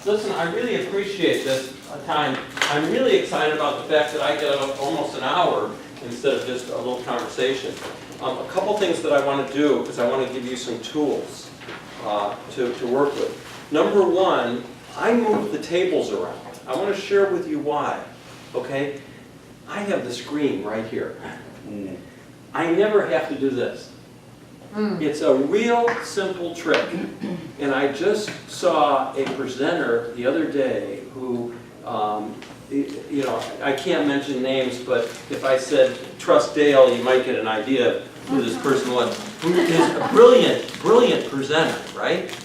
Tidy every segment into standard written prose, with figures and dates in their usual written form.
Listen, I really appreciate this time. I'm really excited about the fact that I get almost an hour instead of just a little conversation. A couple things that I want to do, because I want to give you some tools to work with. Number one, I move the tables around. I want to share with you why, okay? I have the screen right here. I never have to do this. It's a real simple trick. And I just saw a presenter the other day who, you know, I can't mention names, but if I said Trust Dale, you might get an idea of who this person was. Who is a brilliant, brilliant presenter, right?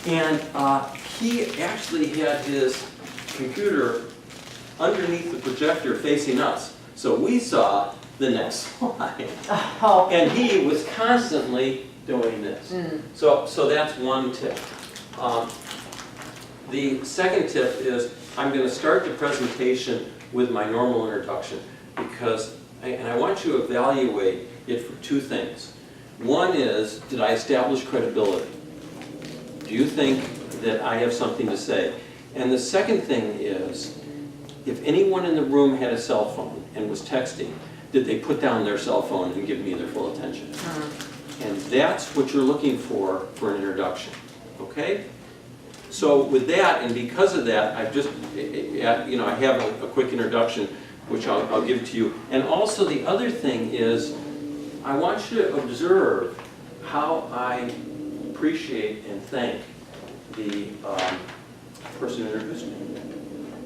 And he actually had his computer underneath the projector facing us. So we saw the next slide. Oh. And he was constantly doing this. So that's one tip. The second tip is I'm going to start the presentation with my normal introduction because, and I want you to evaluate it for two things. One is, did I establish credibility? Do you think that I have something to say? And the second thing is, if anyone in the room had a cell phone and was texting, did they put down their cell phone and give me their full attention? And that's what you're looking for an introduction, okay? So with that, and because of that, I've just, you know, I have a quick introduction, which I'll give to you. And also the other thing is, I want you to observe how I appreciate and thank the person who introduced me,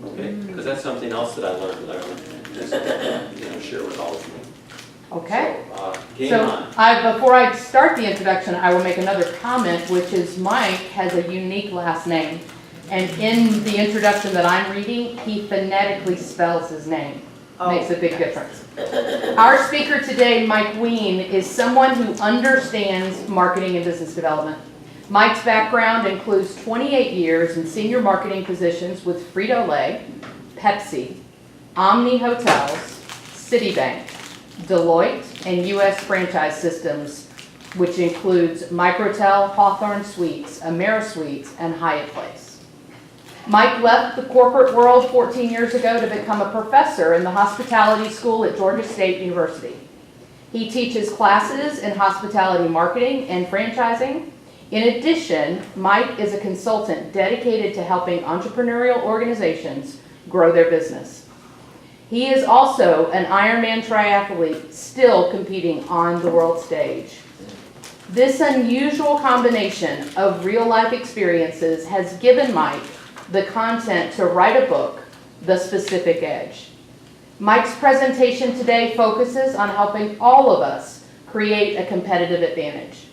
okay? Because that's something else that I learned that I want to, you know, share with all of you. Okay. So, game So on. before I start the introduction, I will make another comment, which is Mike has a unique last name. And in the introduction that I'm reading, he phonetically spells his name. Makes a big difference. Our speaker today, Mike Ween, is someone who understands marketing and business development. Mike's background includes 28 years in senior marketing positions with Frito-Lay, Pepsi, Omni Hotels, Citibank, Deloitte, and U.S. franchise systems, which includes Microtel, Hawthorne Suites, AmeriSuites, and Hyatt Place. Mike left the corporate world 14 years ago to become a professor in the hospitality school at Georgia State University. He teaches classes in hospitality marketing and franchising. In addition, Mike is a consultant dedicated to helping entrepreneurial organizations grow their business. He is also an Ironman triathlete, still competing on the world stage. This unusual combination of real-life experiences has given Mike the content to write a book, The Specific Edge. Mike's presentation today focuses on helping all of us create a competitive advantage.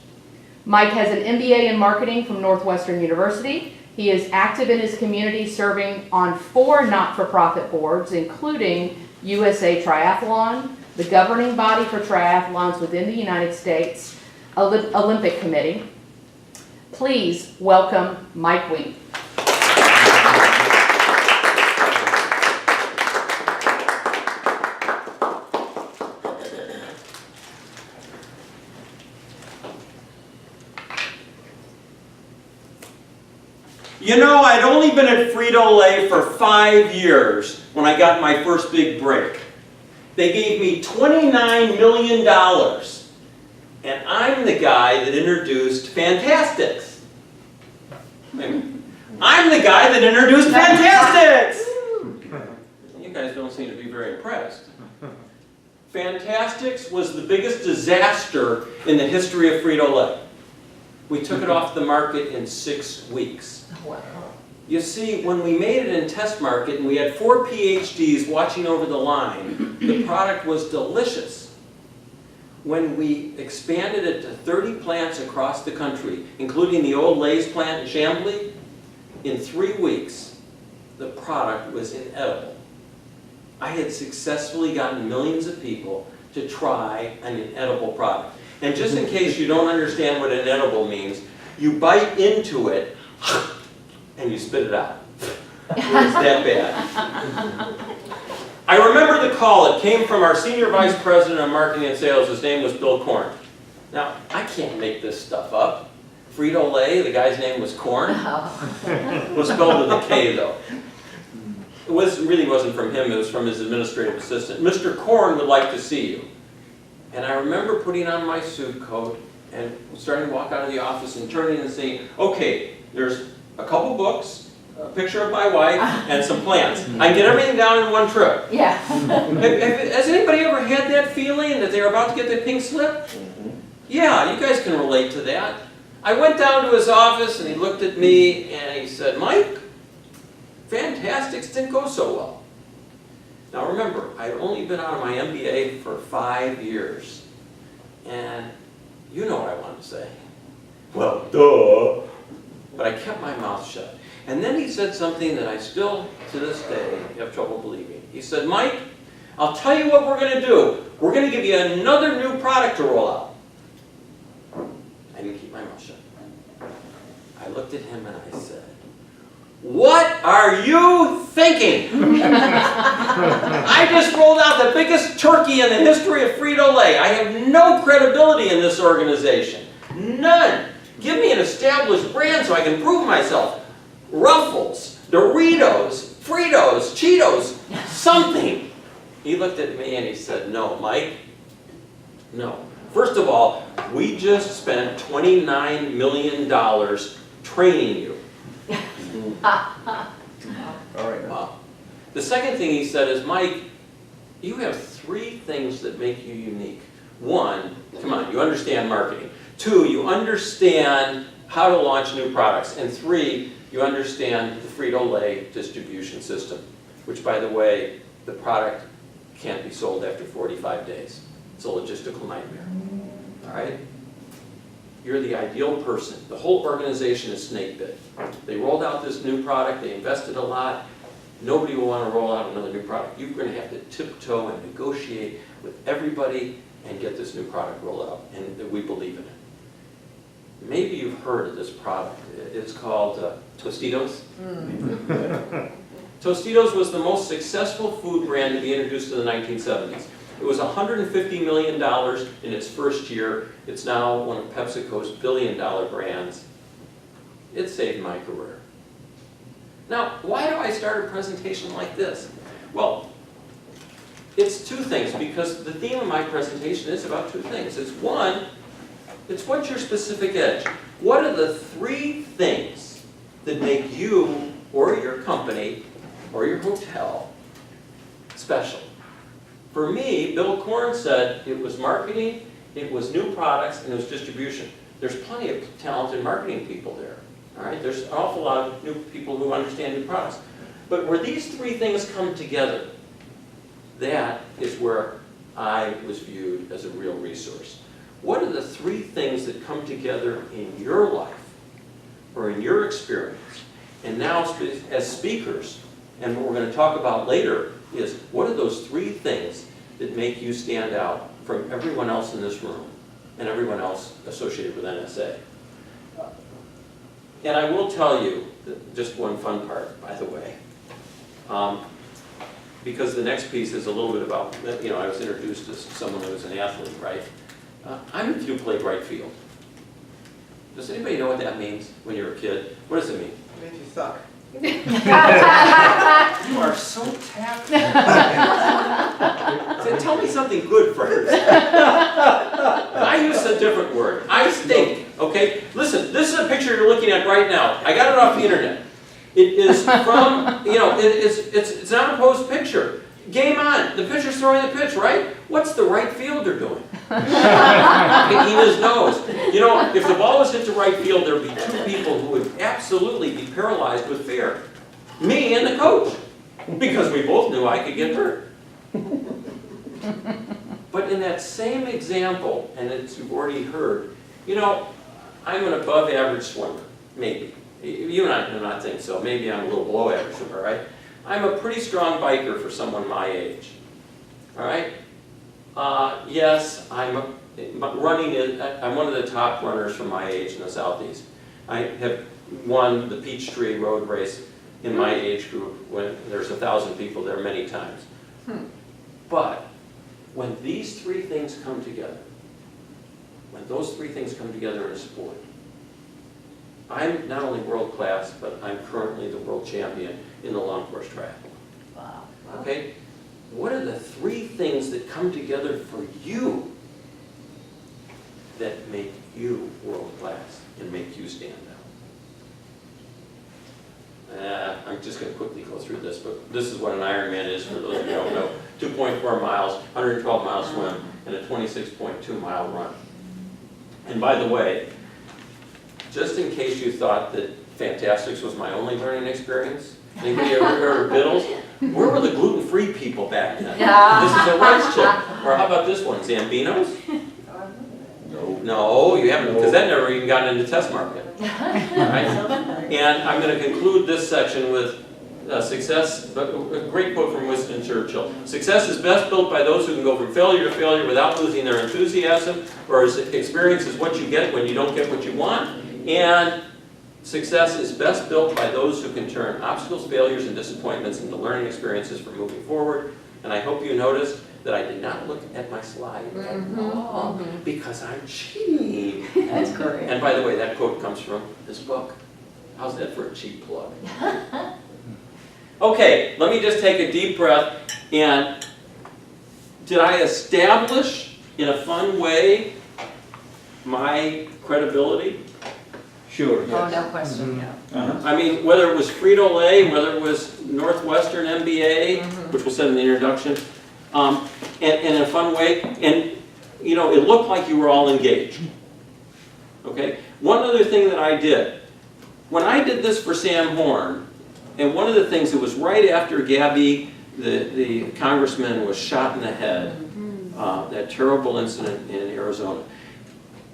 Mike has an MBA in marketing from Northwestern University. He is active in his community, serving on 4 not-for-profit boards, including USA Triathlon, the governing body for triathlons within the United States, Olympic Committee. Please welcome Mike Ween. You know, I'd only been at Frito-Lay for 5 years when I got my first big break. They gave me $29 million, and I'm the guy that introduced Fantastics. I'm the guy that introduced Fantastics! You guys don't seem to be very impressed. Fantastics was the biggest disaster in the history of Frito-Lay. We took it off the market in 6 weeks. You see, when we made it in test market and we had 4 PhDs watching over the line, the product was delicious. When we expanded it to 30 plants across the country, including the old Lay's plant in Chambly, in 3 weeks, the product was inedible. I had successfully gotten millions of people to try an inedible product. And just in case you don't understand what inedible means, you bite into it and you spit it out. It was that bad. I remember the call. It came from our Senior Vice President of Marketing and Sales. His name was Bill Korn. Now, I can't make this stuff up. Frito-Lay, the guy's name was Korn. It was spelled with a K though. Really wasn't from him, it was from his administrative assistant. Mr. Korn would like to see you. And I remember putting on my suit coat and starting to walk out of the office and turning and saying, okay, there's a couple books, a picture of my wife, and some plans. I can get everything down in one trip. Yeah. Has anybody ever had that feeling that they're about to get the pink slip? Yeah, you guys can relate to that. I went down to his office and he looked at me and he said, Mike, fantastics didn't go so well. Now remember, I'd only been out of my MBA for 5 years. And you know what I wanted to say. Well, duh. But I kept my mouth shut. And then he said something that I still, to this day, have trouble believing. He said, Mike, I'll tell you what we're going to do. We're going to give you another new product to roll out. I didn't keep my mouth shut. I looked at him and I said, what are you thinking? I just rolled out the biggest turkey in the history of Frito-Lay. I have no credibility in this organization. None. Give me an established brand so I can prove myself. Ruffles, Doritos, Fritos, Cheetos, something. He looked at me and he said, no, Mike, no. First of all, we just spent $29 million training you. All right. Wow. The second thing he said is, Mike, you have 3 things that make you unique. 1, come on, you understand marketing. 2, you understand how to launch new products. And 3, you understand the Frito-Lay distribution system, which, by the way, the product can't be sold after 45 days. It's a logistical nightmare. All right? You're the ideal person. The whole organization is snake bit. They rolled out this new product, they invested a lot. Nobody will want to roll out another new product. You're going to have to tiptoe and negotiate with everybody and get this new product rolled out. And we believe in it. Maybe you've heard of this product. It's called Tostitos. Tostitos was the most successful food brand to be introduced in the 1970s. It was $150 million in its first year. It's now one of PepsiCo's billion-dollar brands. It saved my career. Now, why do I start a presentation like this? Well, it's 2 things, because the theme of my presentation is about 2 things. It's 1, it's what's your specific edge? What are the 3 things that make you or your company or your hotel special? For me, Bill Korn said it was marketing, it was new products, and it was distribution. There's plenty of talented marketing people there. All right? There's an awful lot of new people who understand new products. But where these 3 things come together, that is where I was viewed as a real resource. What are the 3 things that come together in your life or in your experience? And now, as speakers, and what we're going to talk about later, is what are those 3 things that make you stand out from everyone else in this room and everyone else associated with NSA? And I will tell you, just one fun part, by the way, because the next piece is a little bit about, I was introduced as someone who was an athlete, right? I'm a few who played right field. Does anybody know what that means when you're a kid? What does it mean? It means you suck. You are so tapped. Tell me something good first. I use a different word. I stink, okay? Listen, this is a picture you're looking at right now. I got it off the internet. It is from, it's not a posed picture. Game on. The pitcher's throwing the pitch, right? What's the right fielder doing? Picking his nose. If the ball was hit to right field, there would be 2 people who would absolutely be paralyzed with fear. Me and the coach. Because we both knew I could get hurt. But in that same example, and as you've already heard, I'm an above average swimmer. Maybe. You and I do not think so. Maybe I'm a little below average swimmer, right? I'm a pretty strong biker for someone my age. All right? Yes, I'm one of the top runners from my age in the Southeast. I have won the Peachtree Road Race in my age group when there's 1,000 people there many times. But when these 3 things come together, when those 3 things come together in a sport, I'm not only world-class, but I'm currently the world champion in the long course triathlon. Wow. Okay? What are the 3 things that come together for you that make you world-class and make you stand out? I'm just going to quickly go through this, but this is what an Ironman is for those of you who don't know. 2.4 miles, 112 mile swim, and a 26.2 mile run. And by the way, just in case you thought that Fantastics was my only learning experience, anybody ever heard of Biddles? Where were the gluten-free people back then? This is a rice chip. Or how about this one, Zambinos? No, you haven't, because that never even got into test market. All right? And I'm going to conclude this section with success, a great quote from Winston Churchill. Success is best built by those who can go from failure to failure without losing their enthusiasm, or experience is what you get when you don't get what you want. And success is best built by those who can turn obstacles, failures, and disappointments into learning experiences for moving forward. And I hope you noticed that I did not look at my slide because I'm cheating. That's great. And by the way, that quote comes from this book. How's that for a cheap plug? Okay, let me just take a deep breath. And did I establish in a fun way my credibility? Sure, Oh, yes. no question, yeah. I mean, whether it was Frito-Lay, whether it was Northwestern MBA, which we'll say in the introduction, and in a fun way, and you know, it looked like you were all engaged. Okay? One other thing that I did, when I did this for Sam Horn, and one of the things, it was right after Gabby, the congressman, was shot in the head, that terrible incident in Arizona.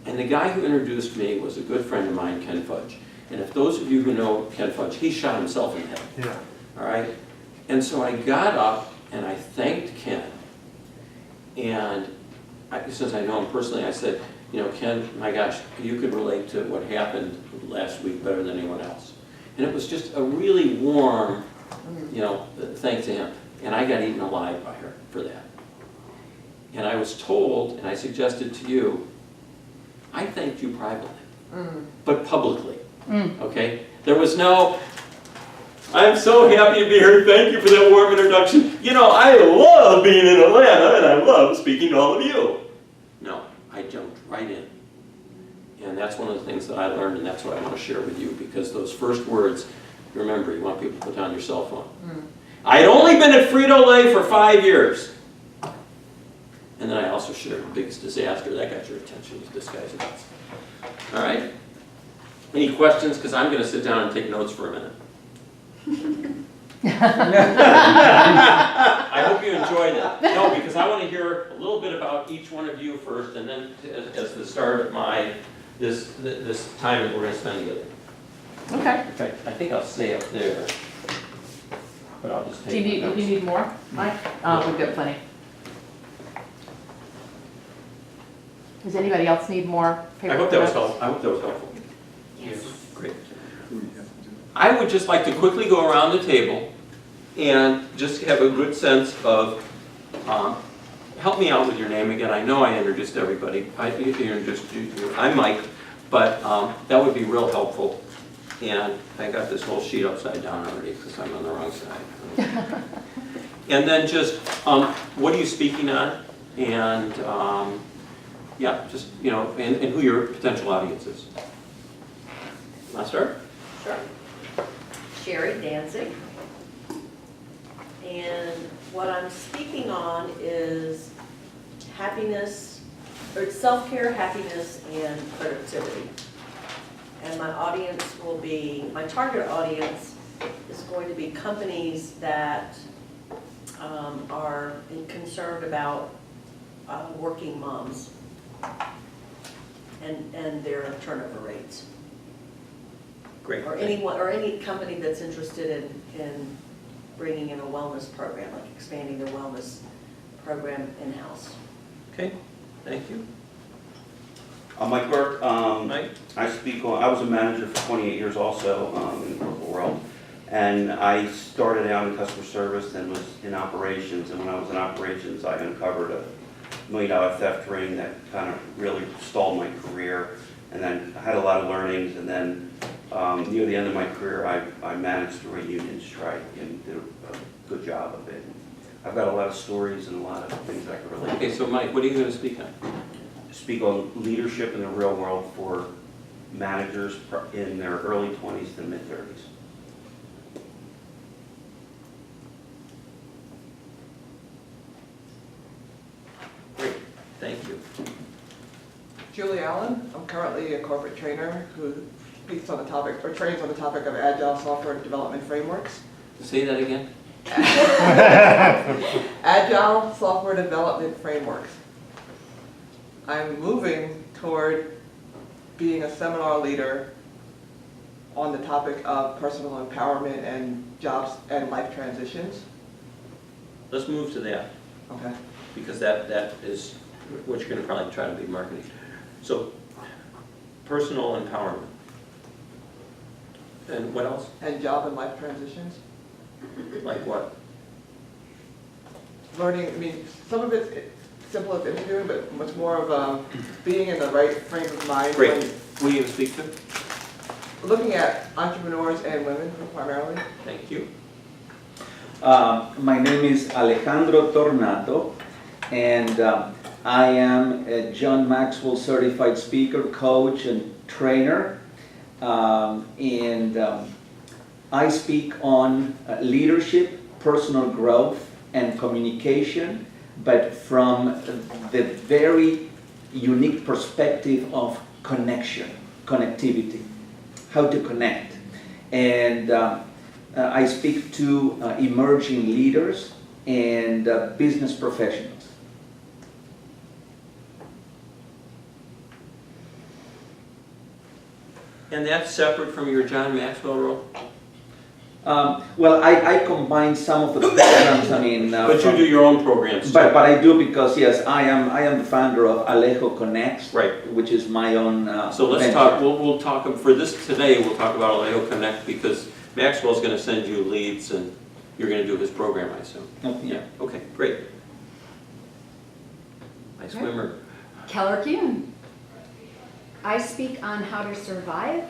And the guy who introduced me was a good friend of mine, Ken Fudge. And if those of you who know Ken Fudge, he shot himself in the head. Yeah. All right? And so I got up and I thanked Ken. And since I know him personally, I said, you know, Ken, my gosh, you could relate to what happened last week better than anyone else. And it was just a really warm, you know, thanks to him. And I got eaten alive by her for that. And I was told, and I suggested to you, I thanked you privately, but publicly, okay? There was no, I'm so happy to be here, thank you for that warm introduction. You know, I love being in Atlanta, and I love speaking to all of you. No, I jumped right in. And that's one of the things that I learned, and that's what I want to share with you, because those first words, remember, you want people to put down your cell phone. I'd only been at Frito-Lay for 5 years. And then I also shared the biggest disaster. That got your attention, this guy's nuts. All right? Any questions? Because I'm going to sit down and take notes for a minute. I hope you enjoyed it. No, because I want to hear a little bit about each one of you first, and then as the start of my this time that we're going to spend together. Okay. In fact, I think I'll stay up there, but I'll just Do take you my notes. need more, Mike? We've got plenty. Does anybody else need more paper? I hope that was notes? helpful. I hope that was helpful. Yes. Great. I would just like to quickly go around the table and just have a good sense of, help me out with your name again. I know I introduced everybody. I'm Mike, but that would be real helpful. And I got this whole sheet upside down already because I'm on the wrong side. And then just, what are you speaking on? And yeah, just, you know, and who your potential audience is. Want to start? Sure. Sherry Danzig. And what I'm speaking on is happiness, or self-care, happiness, and productivity. And my audience will be, my target audience is going to be companies that are concerned about working moms and their turnover rates. Great. Or anyone, or any company that's interested in bringing in a wellness program, like expanding their wellness program in-house. Okay, thank you. I'm Mike Burke. Mike? I was a manager for 28 years also in the corporate world. And I started out in customer service and was in operations. And when I was in operations, I uncovered a $1 million theft ring that kind of really stalled my career. And then I had a lot of learnings, and then Near the end of my career, I managed through a union strike and did a good job of it. I've got a lot of stories and a lot of things I can relate to. Okay, so Mike, what are you going to speak on? Speak on leadership in the real world for managers in their early 20s to mid-30s. Great, thank you. Julie Allen, I'm currently a corporate trainer who speaks on the topic, or trains on the topic of agile software development frameworks. Say that again? Agile software development frameworks. I'm moving toward being a seminar leader on the topic of personal empowerment and jobs and life transitions. Let's move to that, Okay. because that is what you're going to probably try to be marketing. So, personal empowerment. And what else? And job and life transitions. Like what? Learning, I mean, some of it's simple as interviewing, but much more of being in the right frame of mind. Great. when Will you speak to? Looking at entrepreneurs and women primarily. Thank you. My name is Alejandro Tornato, and I am a John Maxwell certified speaker, coach, and trainer. I speak on leadership, personal growth, and communication, but from the very unique perspective of connectivity, how to connect. And I speak to emerging leaders and business professionals. And that's separate from your John Maxwell role? Well, I combine some of the programs, I mean... But you do your own programs too? But I do, because yes, I am the founder of Alejo Connects, Right. which is my own So let's venture. talk, we'll talk, for this today, we'll talk about Alejo Connect, because Maxwell's going to send you leads and you're going to do his program, I assume. Yeah. Okay, great. My swimmer. Keller Kuhn. I speak on how to survive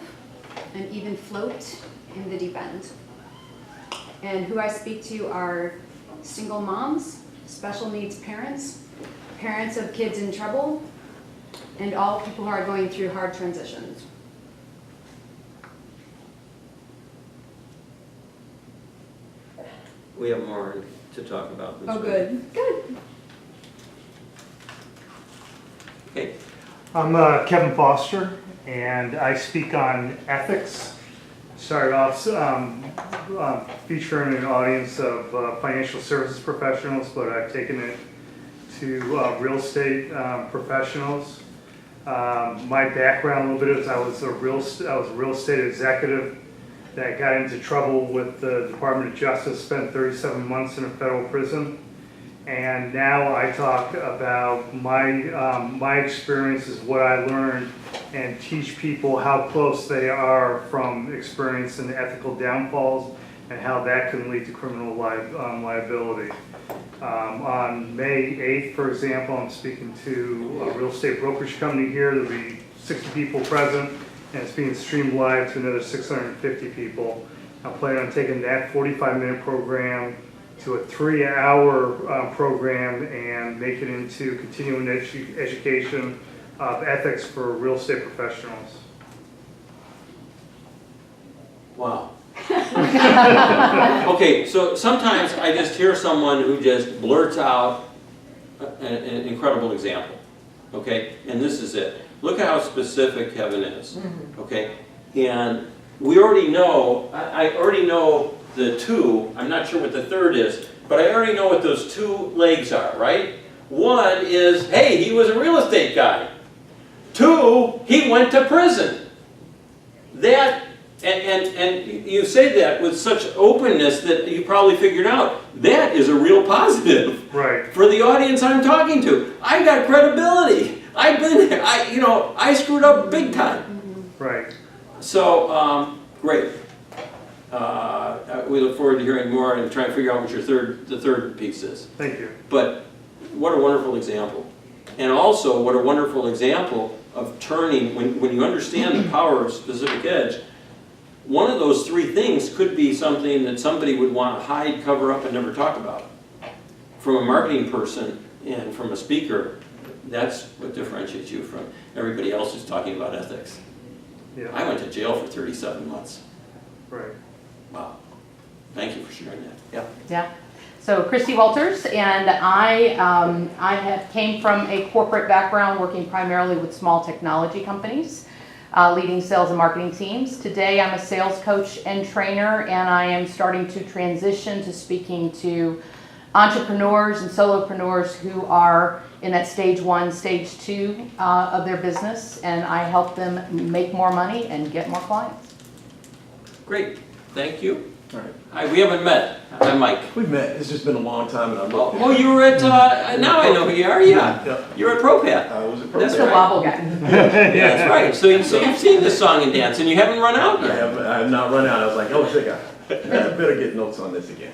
and even float in the deep end. And who I speak to are single moms, special needs parents, parents of kids in trouble, and all people who are going through hard transitions. We have more to talk about. Oh, good. Good. Okay, I'm Kevin Foster, and I speak on ethics. Started off featuring an audience of financial services professionals, but I've taken it to real estate professionals. My background a little bit is I was a real estate executive that got into trouble with the Department of Justice, spent 37 months in a federal prison. And now I talk about my experiences, what I learned, and teach people how close they are from experiencing ethical downfalls and how that can lead to criminal liability. On May 8th, for example, I'm speaking to a real estate brokerage company here. There'll be 60 people present, and it's being streamed live to another 650 people. I'm planning on taking that 45-minute program to a 3-hour program and make it into continuing education of ethics for real estate professionals. wow. Okay, so sometimes I just hear someone who just blurts out an incredible example, okay? And this is it. Look at how specific Kevin is, okay? And we already know, I already know the two, I'm not sure what the third is, but I already know what those two legs are, right? One is, hey, he was a real estate guy. Two, he went to prison. That, and you say that with such openness that you probably figured out, that is a real positive. Right. For the audience I'm talking to. I got credibility. I've been there. I screwed up big time. Right. So, great. We look forward to hearing more and trying to figure out what the third piece is. Thank you. But what a wonderful example. And also, what a wonderful example of turning, when you understand the power of Specific Edge, one of those three things could be something that somebody would want to hide, cover up, and never talk about. From a marketing person and from a speaker, that's what differentiates you from everybody else who's talking about ethics. Yeah, I went to jail for 37 months. right. Wow. Thank you for sharing that. Yeah. Yeah. So Christy Walters, and I came from a corporate background working primarily with small technology companies, leading sales and marketing teams. Today I'm a sales coach and trainer, and I am starting to transition to speaking to entrepreneurs and solopreneurs who are in that stage 1, stage 2 of their business, and I help them make more money and get more clients. Great. Thank you. All right. Hi, we haven't met. I'm Mike. We've met, it's just been a long time and I'm Oh, looking. oh, you were at, now I know who you are, yeah. Yeah. You were at ProPath. I was at That's The right. wobble guy. Yeah, that's right. So you've seen this song and dance, and you haven't run out I yet. have not run out. I was like, oh, I better get notes on this again.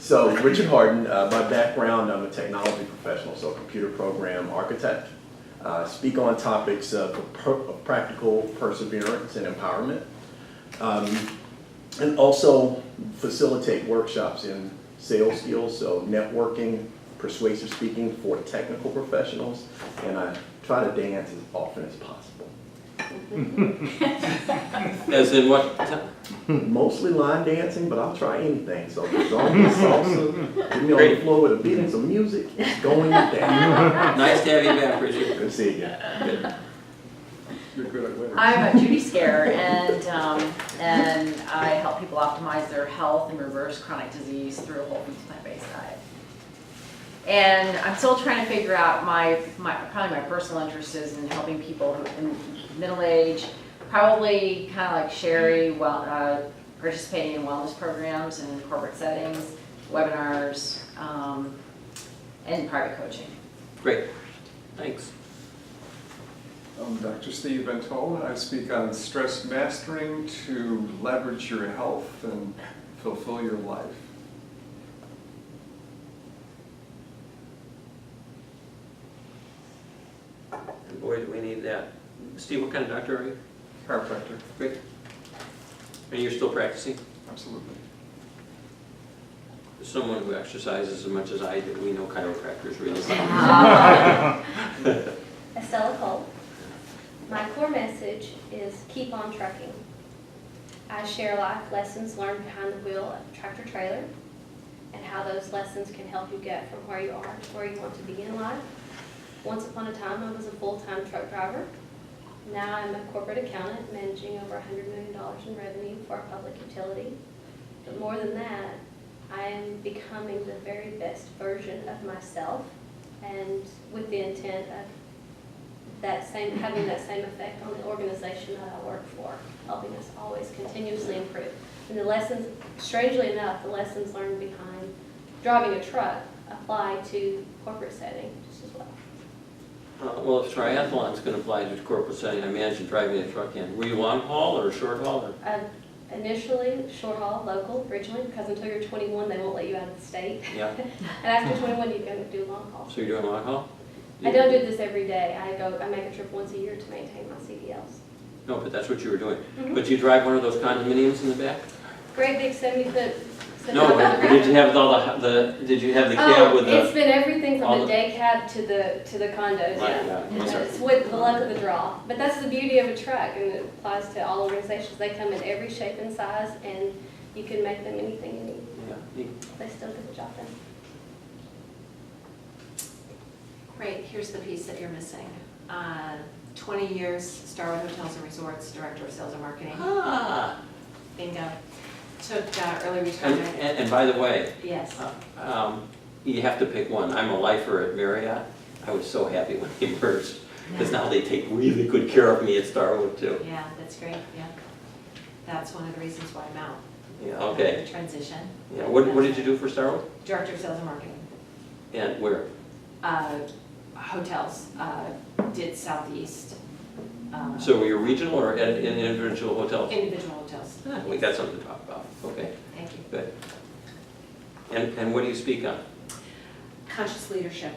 So Richard Harden, my background, I'm a technology professional, so computer program architect. Speak on topics of practical perseverance and empowerment. And also facilitate workshops in sales skills, so networking, persuasive speaking for technical professionals, and I try to dance as often as possible. As in what? Mostly line dancing, but I'll try anything. So as long as salsa, get me on the floor with a beat and some music, it's going down. Nice to have you back, Richard. Good to see you again. You're good at winning. I'm Judy Scare, and I help people optimize their health and reverse chronic disease through a whole foods plant-based diet. And I'm still trying to figure out probably my personal interest is in helping people who in middle age, probably kind of like Sherry, participating in wellness programs in corporate settings, webinars, and private coaching. Great. Thanks. I'm Dr. Steve Ventol. I speak on stress mastering to leverage your health and fulfill your life. And boy, do we need that. Steve, what kind of doctor are you? Chiropractor, Great. And you're still practicing? absolutely. As someone who exercises as much as I do, we know chiropractors really well. Estella Cole. My core message is keep on trucking. I share life lessons learned behind the wheel of a tractor trailer and how those lessons can help you get from where you are to where you want to be in life. Once upon a time, I was a full-time truck driver. Now I'm a corporate accountant managing over $100 million in revenue for a public utility. But more than that, I am becoming the very best version of myself, and with the intent of having that same effect on the organization that I work for, helping us always continuously improve. And the lessons, strangely enough, the lessons learned behind driving a truck apply to corporate setting just as well. Well, if triathlon's going to apply to corporate setting, I imagine driving a truck in. Were you long haul or short haul? Or? Initially, short haul, local, originally, because until you're 21, they won't let you out of the state. Yeah. And after 21, you can do long haul. So you're doing long haul? I don't do this every day. I make a trip once a year to maintain my CDLs. No, but that's what you were doing. Mhm. But you drive one of those condominiums in the back? Great big 70-foot. No, but did you have did you have the cab with It's the? been everything all from the the- day cab to the condos, Right, yeah. yeah, yes, sir. It's with the luck of the draw. But that's the beauty of a truck, and it applies to all organizations. They come in every shape and size, and you can make them anything you need. Yeah. They still get the job done. Great, here's the piece that you're missing. 20 years, Starwood Hotels and Resorts, Director of Sales and Marketing. Ah. Bingo. Took early And, retirement. and by the way, Yes. you have to pick one. I'm a lifer at Marriott. I was so happy when they merged, because now they take really good care of me at Starwood too. Yeah, that's great, yeah. That's one of the reasons why I'm out. Yeah, okay. The transition. Yeah, what did you do for Starwood? Director of Sales and Marketing. And where? Hotels, did Southeast. So were you regional or in individual hotels? Individual hotels. Ah, we got something to talk about. Okay, Thank you. good. And what do you speak on? Conscious leadership.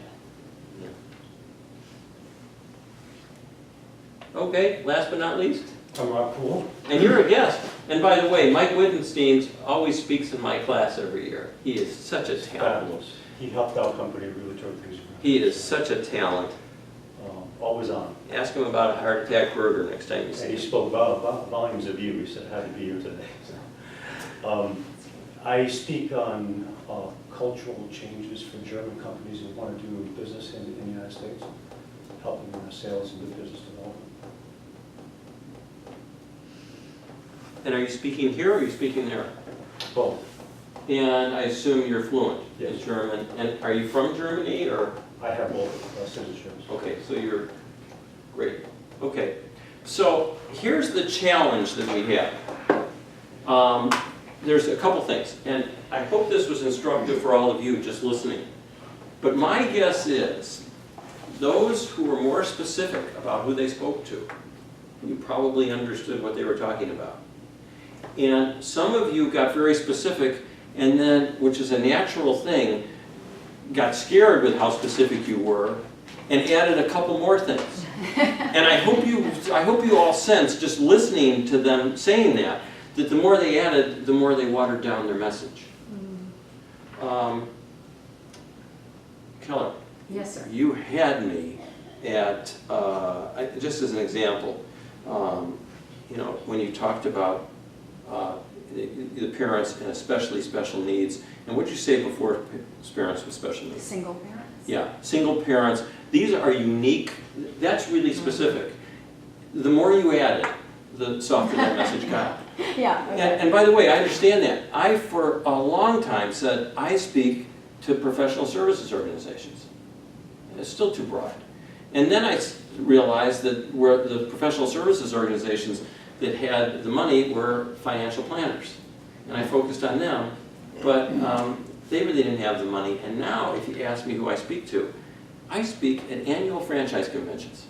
Okay, last but not least, I'm Rob Poole. and you're a guest. And by the way, Mike Wittenstein always speaks in my class every year. He is such a talent. Fabulous. He helped our company really turn things around. He is such a talent. Always on. Ask him about a heart attack burger next time you see And he him. spoke about volumes of you. He said, happy to be here today. So, I speak on cultural changes for German companies that want to do business in the United States, helping them with sales and good business development. And are you speaking here or are you speaking there? Both. And I assume you're fluent in Yes. German. And are you from Germany or? I have both citizenships. Okay, so you're great. Okay, so here's the challenge that we have. There's a couple things, and I hope this was instructive for all of you just listening. But my guess is those who were more specific about who they spoke to, you probably understood what they were talking about. And some of you got very specific, and then, which is a natural thing, got scared with how specific you were, and added a couple more things. And I hope you all sense, just listening to them saying that the more they added, the more they watered down their message. Keller, Yes, sir. you had me at, just as an example, you know, when you talked about the parents and especially special needs, and what did you say before parents with special needs? Single parents? Yeah, single parents. These are unique. That's really specific. The more you added, the softer that message got. Yeah. And by the way, I understand that. I, for a long time, said I speak to professional services organizations. It's still too broad. And then I realized that where the professional services organizations that had the money were financial planners. And I focused on them, but they really didn't have the money. And now, if you ask me who I speak to, I speak at annual franchise conventions.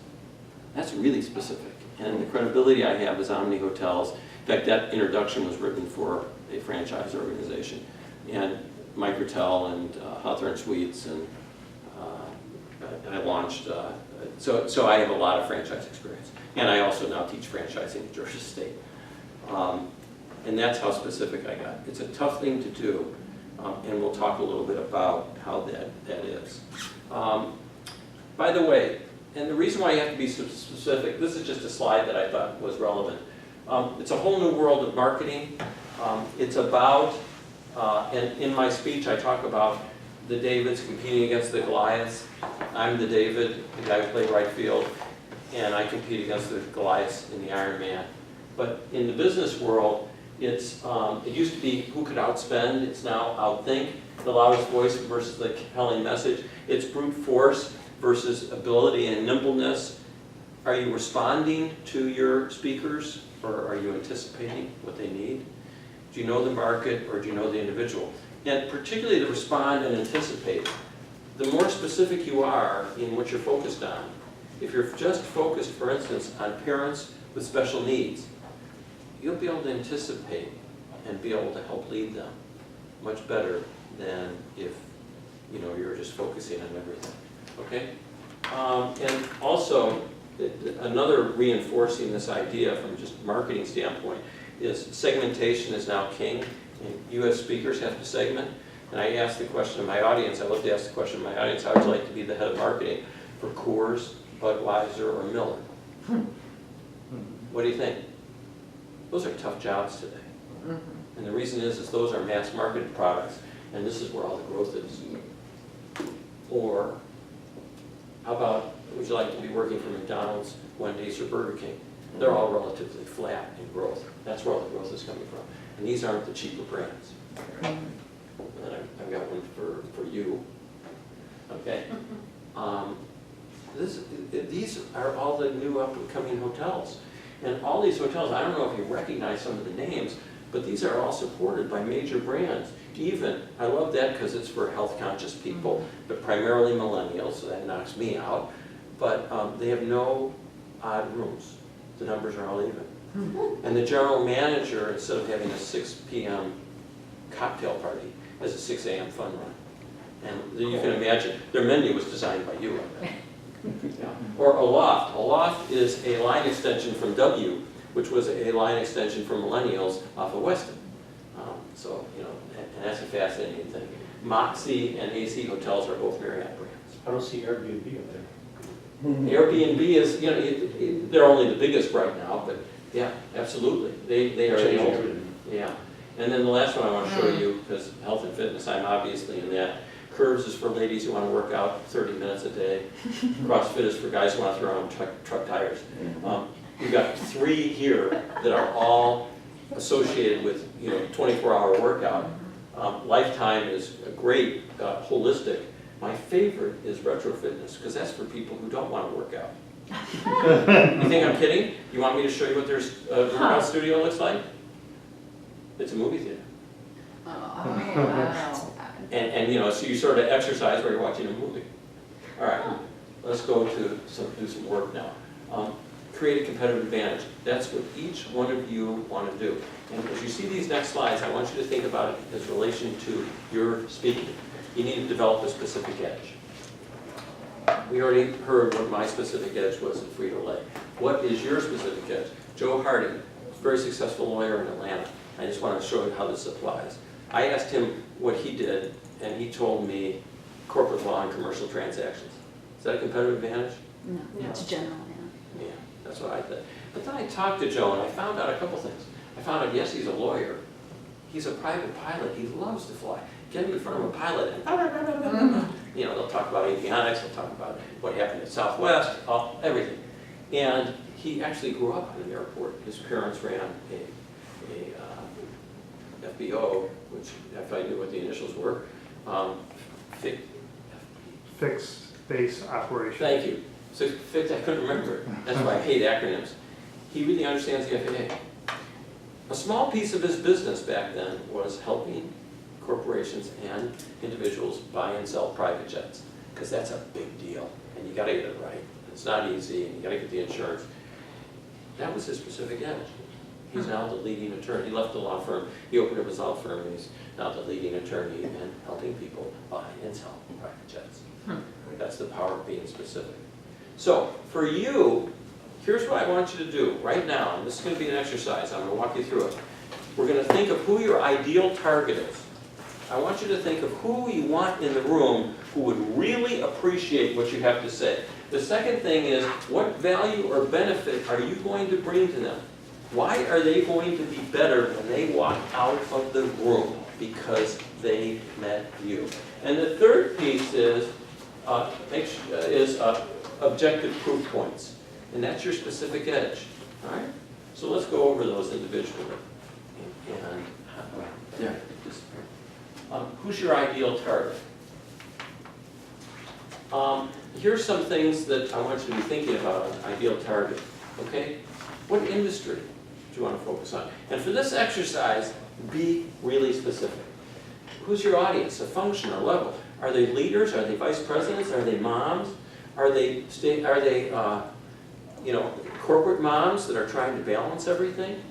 That's really specific. And the credibility I have is Omni Hotels. In fact, that introduction was written for a franchise organization. And Microtel and Hawthorne Suites, and I launched, so I have a lot of franchise experience. And I also now teach franchising at Georgia State. And that's how specific I got. It's a tough thing to do, and we'll talk a little bit about how that is. By the way, and the reason why you have to be specific, this is just a slide that I thought was relevant. It's a whole new world of marketing. It's about, and in my speech I talk about the Davids competing against the Goliaths. I'm the David, the guy who played right field, and I compete against the Goliaths in the Ironman. But in the business world, it used to be who could outspend, it's now outthink, the loudest voice versus the compelling message. It's brute force versus ability and nimbleness. Are you responding to your speakers, or are you anticipating what they need? Do you know the market, or do you know the individual? And particularly to respond and anticipate. The more specific you are in what you're focused on, if you're just focused, for instance, on parents with special needs, you'll be able to anticipate and be able to help lead them much better than if you're just focusing on everything. Okay? And also, another reinforcing this idea from just marketing standpoint is segmentation is now king. And you as speakers have to segment. And I asked the question of my audience, I love to ask the question of my audience, how would you like to be the head of marketing for Coors, Budweiser, or Miller? What do you think? Those are tough jobs today. And the reason is those are mass marketed products, and this is where all the growth is. Or how about, would you like to be working for McDonald's, Wendy's, or Burger King? They're all relatively flat in growth. That's where all the growth is coming from. And these aren't the cheaper brands. And I've got one for you. Okay? These are all the new up-and-coming hotels. And all these hotels, I don't know if you recognize some of the names, but these are all supported by major brands. Even, I love that because it's for health-conscious people, but primarily millennials, so that knocks me out. But they have no odd rooms. The numbers are all even. And the general manager, instead of having a 6 p.m. cocktail party, has a 6 a.m. fun run. And you can imagine, their menu was designed by you. Yeah. Or Aloft. Aloft is a line extension from W, which was a line extension for millennials off of Weston. So, you know, and that's a fascinating thing. Moxie and AC Hotels are both Marriott brands. I don't see Airbnb up there. Airbnb is, you know, they're only the biggest right now, but yeah, absolutely. They are the Changing ultimate. everything. Yeah. And then the last one I want to show you, because health and fitness, I'm obviously in that. Curves is for ladies who want to work out 30 minutes a day. CrossFit is for guys who want to throw on truck tires. We've got 3 here that are all associated with, you know, 24-hour workout. Lifetime is a great, holistic. My favorite is Retro Fitness, because that's for people who don't want to work out. You think I'm kidding? You want me to show you what their workout studio looks like? It's a movie theater. Oh, wow. And you know, so you sort of exercise while you're watching a movie. All right, let's go to do some work now. Create a competitive advantage. That's what each one of you want to do. And as you see these next slides, I want you to think about it as relation to your speaking. You need to develop a specific edge. We already heard what my specific edge was at Frito-Lay. What is your specific edge? Joe Hardy, very successful lawyer in Atlanta. I just want to show you how this applies. I asked him what he did, and he told me corporate law and commercial transactions. Is that a competitive advantage? No, it's general, Yeah, that's what I did. But then I talked to Joe, and I found out a couple things. I found out, yes, he's a lawyer. He's a private pilot. He loves to fly. Get him in front of a pilot, and you know, they'll talk about avionics, they'll talk about what happened at Southwest, everything. And he actually grew up at an airport. His parents ran a FBO, which, if I knew what the initials were, Fixed base operation. Thank you. So FIT, I couldn't remember it. That's why I hate acronyms. He really understands the FAA. A small piece of his business back then was helping corporations and individuals buy and sell private jets, because that's a big deal, and you got to get it right. It's not easy, and you got to get the insurance. That was his specific edge. He's now the leading attorney. He left the law firm. He opened up his law firm, and he's now the leading attorney in helping people buy and sell private jets. That's the power of being specific. So for you, here's what I want you to do right now, and this is going to be an exercise. I'm going to walk you through it. We're going to think of who your ideal target is. I want you to think of who you want in the room who would really appreciate what you have to say. The second thing is, what value or benefit are you going to bring to them? Why are they going to be better when they walk out of the room? Because they met you. And the third piece is objective proof points. And that's your specific edge. All right? So let's go over those individually. And there. Who's your ideal target? Here's some things that I want you to be thinking about an ideal target. Okay? What industry do you want to focus on? And for this exercise, be really specific. Who's your audience, a function or level? Are they leaders? Are they vice presidents? Are they moms? Are they corporate moms that are trying to balance everything?